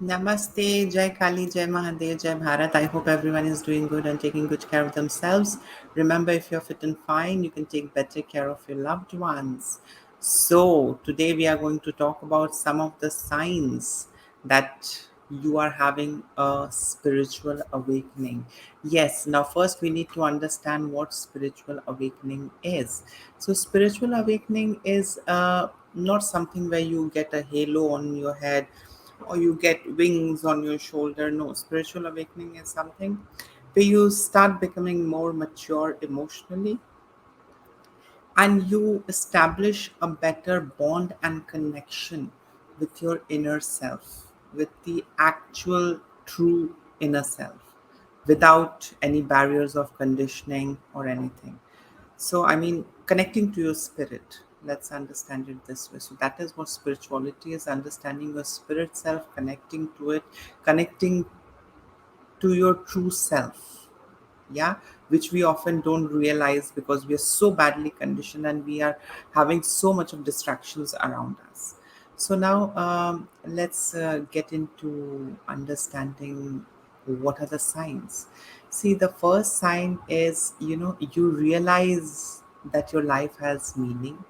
Namaste, Jai Kali, Jai Mahadev, Jai Bharat. I hope everyone is doing good and taking good care of themselves. Remember, if you're fit and fine, you can take better care of your loved ones. So, today we are going to talk about some of the signs that you are having a spiritual awakening. Yes, now first we need to understand what spiritual awakening is. So, spiritual awakening is not something where you get a halo on your head or you get wings on your shoulder. No, spiritual awakening is something where you start becoming more mature emotionally and you establish a better bond and connection with your inner self, with the actual true inner self, without any barriers of conditioning or anything. So, I mean, connecting to your spirit, let's understand it this way. So, that is what spirituality is, understanding your spirit self, connecting to it, connecting to your true self. Yeah, which we often don't realize because we are so badly conditioned and we are having so much of distractions around us. So, now let's get into understanding what are the signs. See, the first sign is you realize that your life has meaning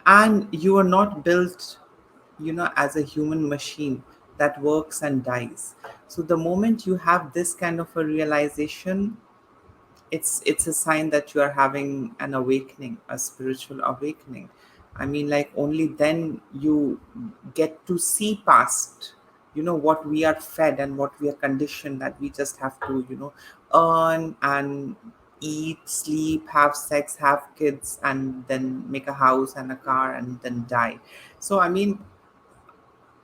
and you are not built as a human machine that works and dies. So the moment you have this kind of a realization, it's a sign that you are having an awakening, a spiritual awakening. I mean, like, only then you get to see past what we are fed and what we are conditioned, that we just have to earn and eat, sleep, have sex, have kids, and then make a house and a car and then die. So, I mean,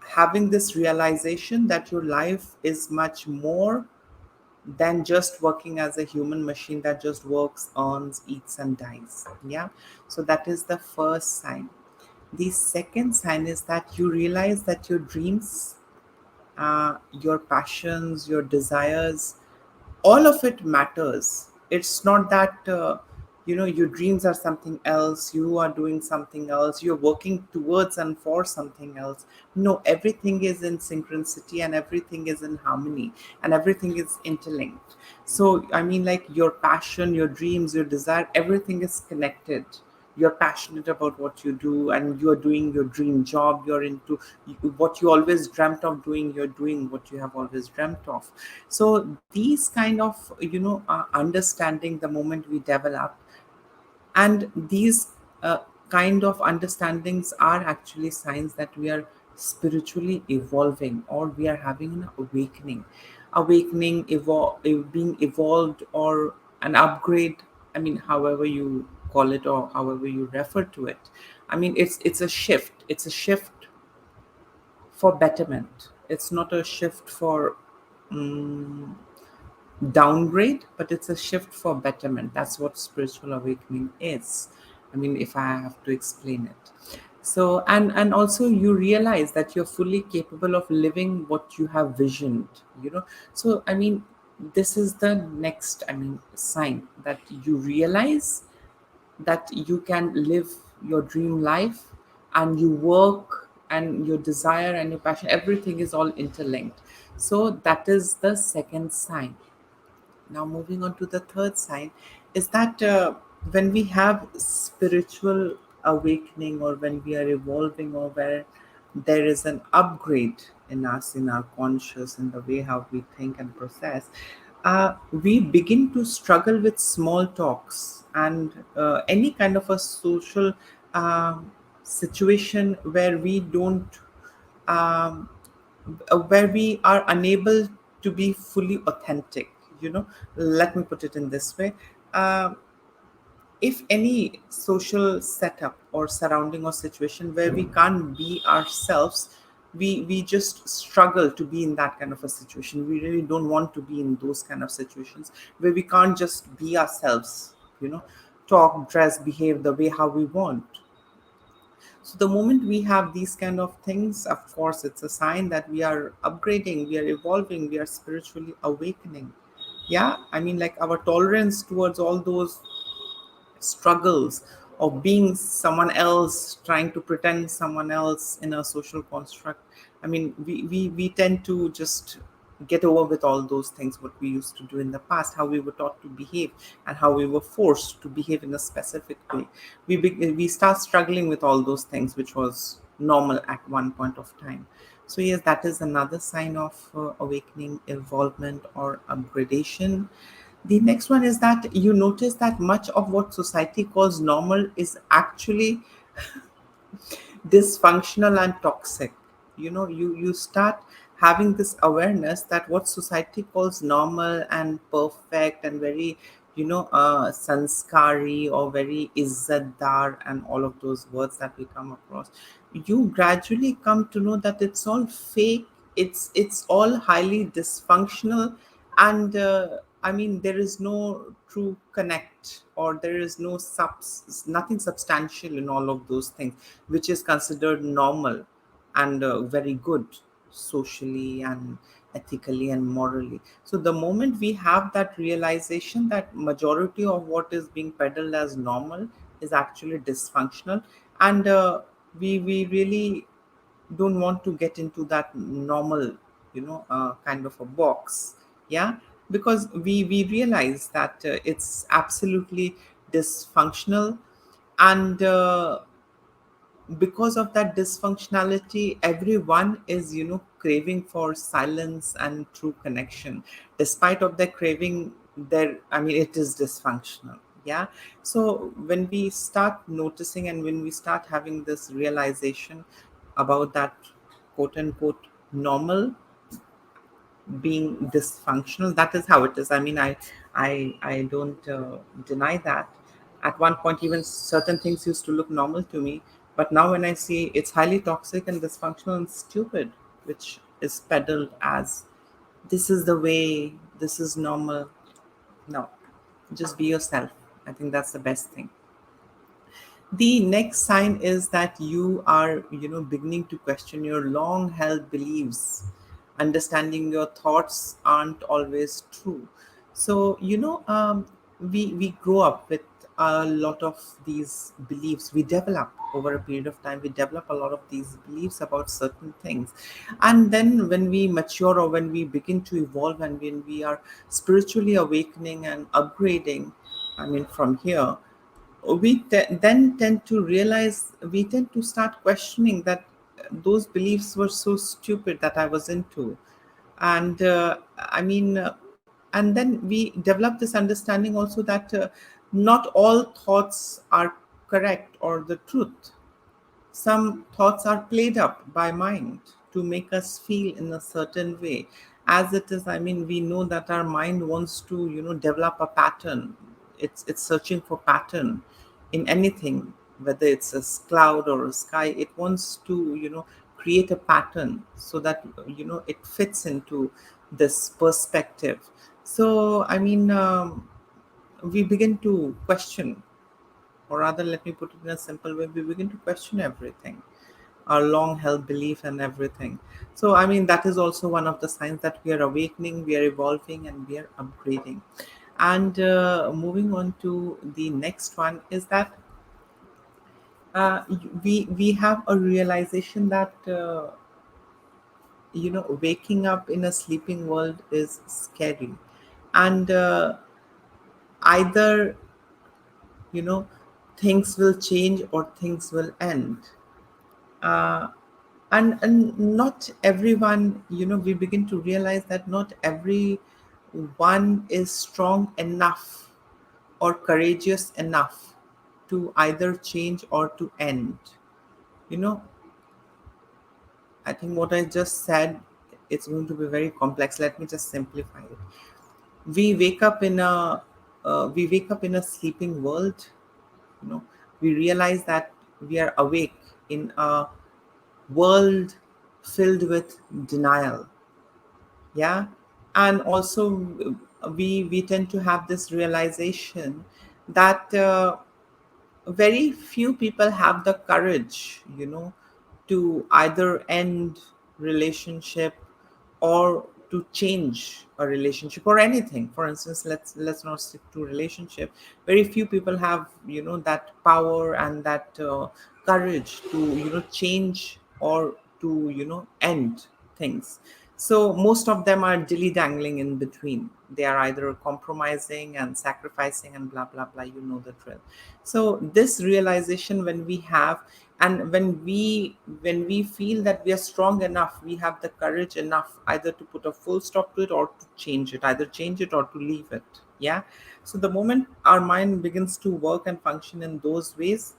having this realization that your life is much more than just working as a human machine that just works, earns, eats, and dies. Yeah. So that is the first sign. The second sign is that you realize that your dreams, your passions, your desires, all of it matters. It's not that your dreams are something else, you are doing something else, you're working towards and for something else. No, everything is in synchronicity and everything is in harmony and everything is interlinked. So, I mean, like, your passion, your dreams, your desire, everything is connected. You're passionate about what you do and you're doing your dream job, you're into what you always dreamt of doing, you're doing what you have always dreamt of. So these kind of understanding, the moment we develop, and these kind of understandings are actually signs that we are spiritually evolving, or we are having an being evolved, or an upgrade. I mean, however you call it or however you refer to it. I mean, it's a shift. It's a shift for betterment. It's not a shift for downgrade, but it's a shift for betterment. That's what spiritual awakening is. I mean, if I have to explain it. So, and also you realize that you're fully capable of living what you have visioned. So, I mean, this is the next, I mean, sign that you realize that you can live your dream life, and you work, and your desire and your passion, everything is all interlinked. So that is the second sign. Now, moving on to the third sign, is that when we have spiritual awakening, or when we are evolving, or where there is an upgrade in us, in our conscious, in the way how we think and process, we begin to struggle with small talks and any kind of a social situation where we don't um, where we are unable to be fully authentic. Let me put it in this way. um, if any social setup or surrounding or situation where we can't be ourselves, we just struggle to be in that kind of a situation. We really don't want to be in those kind of situations where we can't just be ourselves, you know talk, dress, behave the way how we want. So the moment we have these kind of things, of course, it's a sign that we are upgrading, we are evolving, we are spiritually awakening. Yeah, I mean, like, our tolerance towards all those struggles, of being someone else, trying to pretend someone else in a social construct. I mean, we tend to just get over with all those things what we used to do in the past, how we were taught to behave and how we were forced to behave in a specific way. We start struggling with all those things which was normal at one point of time. So yes, that is another sign of awakening, evolvement, or upgradation. The next one is that you notice that much of what society calls normal is actually dysfunctional and toxic. You start having this awareness that what society calls normal and perfect and very sanskari or very izzatdar and all of those words that we come across, you gradually come to know that it's all fake. It's all highly dysfunctional. And I mean, there is no true connect, or there is nothing substantial in all of those things which is considered normal and very good socially and ethically and morally. So the moment we have that realization that majority of what is being peddled as normal is actually dysfunctional, and we really don't want to get into that normal kind of a box. Yeah, because we realize that it's absolutely dysfunctional. And because of that dysfunctionality, everyone is craving for silence and true connection. Despite of their craving, there I mean, it is dysfunctional. Yeah. So when we start noticing and when we start having this realization about that quote unquote normal being dysfunctional, that is how it is. I mean, I don't deny that at one point even certain things used to look normal to me, but now when I see it's highly toxic and dysfunctional and stupid, which is peddled as this is the way, this is normal. No, just be yourself. I think that's the best thing. The next sign is that you are beginning to question your long held beliefs. Understanding your thoughts aren't always true. So we grow up with a lot of these beliefs. We develop over a period of time, we develop a lot of these beliefs about certain things. And then when we mature, or when we begin to evolve, and when we are spiritually awakening and upgrading, I mean, from here, then tend to realize, we tend to start questioning that those beliefs were so stupid that I was into. And I mean, and then we develop this understanding also that not all thoughts are correct or the truth. Some thoughts are played up by mind to make us feel in a certain way. As it is, I mean, we know that our mind wants to develop a pattern. It's searching for pattern in anything, whether it's a cloud or a sky. It wants to create a pattern so that it fits into this perspective. So I mean, we begin to question, or rather, let me put it in a simple way, we begin to question everything, our long held belief and everything. So I mean, that is also one of the signs that we are awakening, we are evolving, and we are upgrading. And moving on to the next one is that we have a realization that waking up in a sleeping world is scary. And either you know things will change or things will end. uh, and not everyone, we begin to realize that not everyone is strong enough or courageous enough to either change or to end. you know I think what I just said, it's going to be very complex. Let me just simplify it. We wake up in a sleeping world. you know we realize that we are awake in a world filled with denial. Yeah. And also, we tend to have this realization that very few people have the courage to either end relationship or to change a relationship or anything. For instance, let's not stick to relationship. Very few people have, that power and that courage to, change or to, end things. So most of them are dilly dangling in between. They are either compromising and sacrificing and blah blah blah. You know the drill. So this realization, when we have, and when we feel that we are strong enough, we have the courage enough either to put a full stop to it or to change it, either change it or to leave it. Yeah. So the moment our mind begins to work and function in those ways,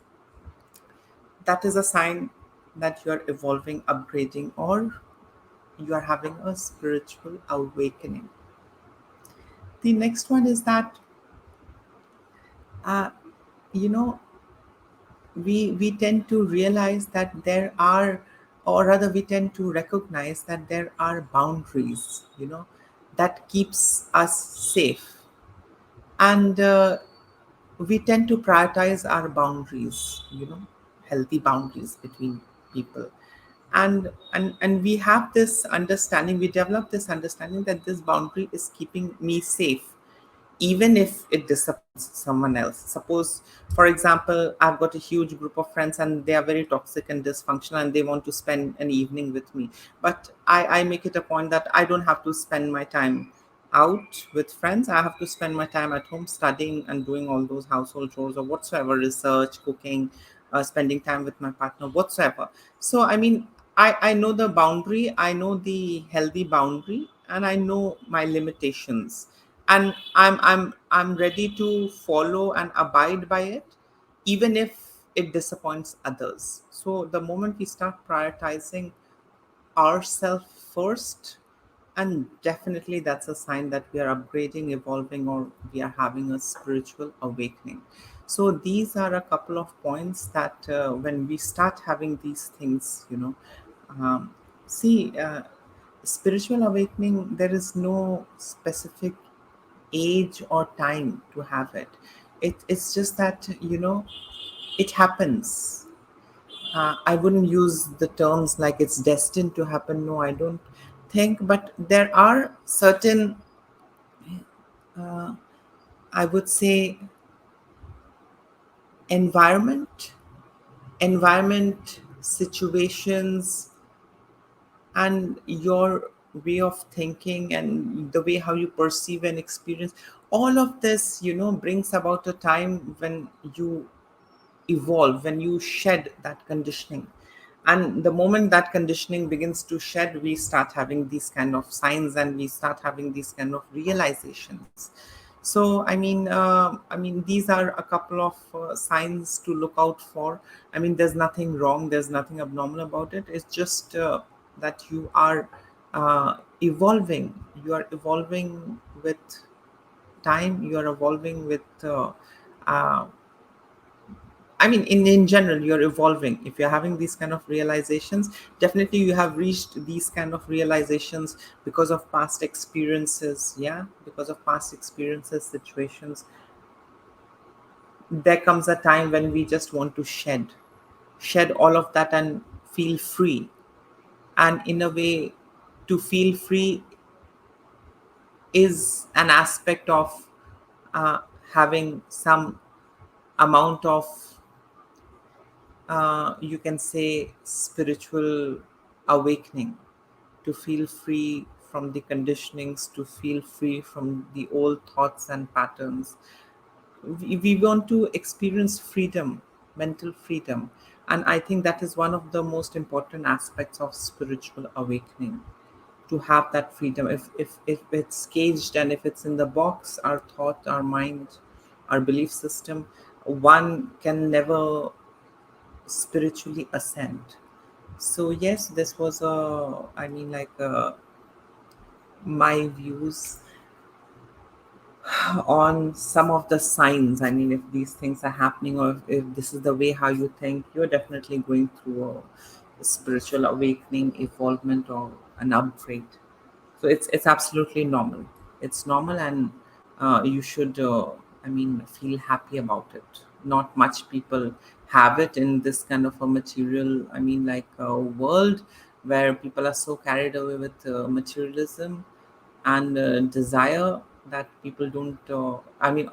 that is a sign that you are evolving, upgrading, or you are having a spiritual awakening. The next one is that, uh, you know we tend to realize that there are, or rather we tend to recognize that there are boundaries, that keeps us safe. And we tend to prioritize our boundaries, healthy boundaries between people. And we have this understanding, we develop this understanding that this boundary is keeping me safe, even if it disappoints someone else. Suppose, for example, I've got a huge group of friends and they are very toxic and dysfunctional and they want to spend an evening with me. But I make it a point that I don't have to spend my time out with friends. I have to spend my time at home studying and doing all those household chores or whatsoever, research, cooking, spending time with my partner, whatsoever. So, I mean, I know the boundary, I know the healthy boundary, and I know my limitations, and I'm ready to follow and abide by it, even if it disappoints others. So the moment we start prioritizing ourselves first, and definitely that's a sign that we are upgrading, evolving, or we are having a spiritual awakening. So these are a couple of points that, when we start having these things, um, see, spiritual awakening, there is no specific age or time to have it. It's just that, it happens. I wouldn't use the terms like it's destined to happen. No, I don't think. But there are certain, I would say, environment, situations, and your way of thinking and the way how you perceive and experience. All of this, brings about a time when you evolve, when you shed that conditioning. And the moment that conditioning begins to shed, we start having these kind of signs and we start having these kind of realizations. So I mean these are a couple of signs to look out for. I mean, there's nothing wrong, there's nothing abnormal about it. It's just that you are evolving, with time, you are evolving with uh, I mean, in general, you're evolving. If you're having these kind of realizations, definitely you have reached these kind of realizations because of past experiences. Yeah, because of past experiences, situations. There comes a time when we just want to shed all of that and feel free. And in a way, to feel free is an aspect of uh, having some amount of, you can say, spiritual awakening, to feel free from the conditionings, to feel free from the old thoughts and patterns. We want to experience freedom, mental freedom. And I think that is one of the most important aspects of spiritual awakening, to have that freedom. If it's caged and if it's in the box, our thought, our mind, our belief system, one can never spiritually ascend. So yes, this was my views on some of the signs. I mean, if these things are happening, or if this is the way how you think, you're definitely going through a spiritual awakening, evolvement, or an upgrade. So it's absolutely normal. It's normal, and you should, feel happy about it. Not much people have it in this kind of a material, world, where people are so carried away with materialism. and desire that people don't, or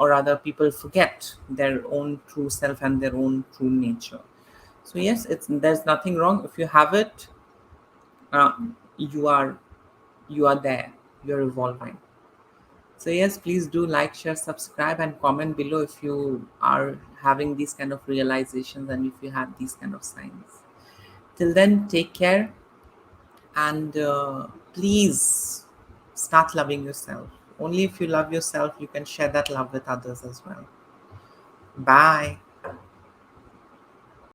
rather, people forget their own true self and their own true nature. So yes, there's nothing wrong if you have it. uh, you are you are there, you're evolving. So yes, please do like, share, subscribe, and comment below if you are having these kind of realizations and if you have these kind of signs. Till then, take care, and please start loving yourself. Only if you love yourself, you can share that love with others as well. Bye.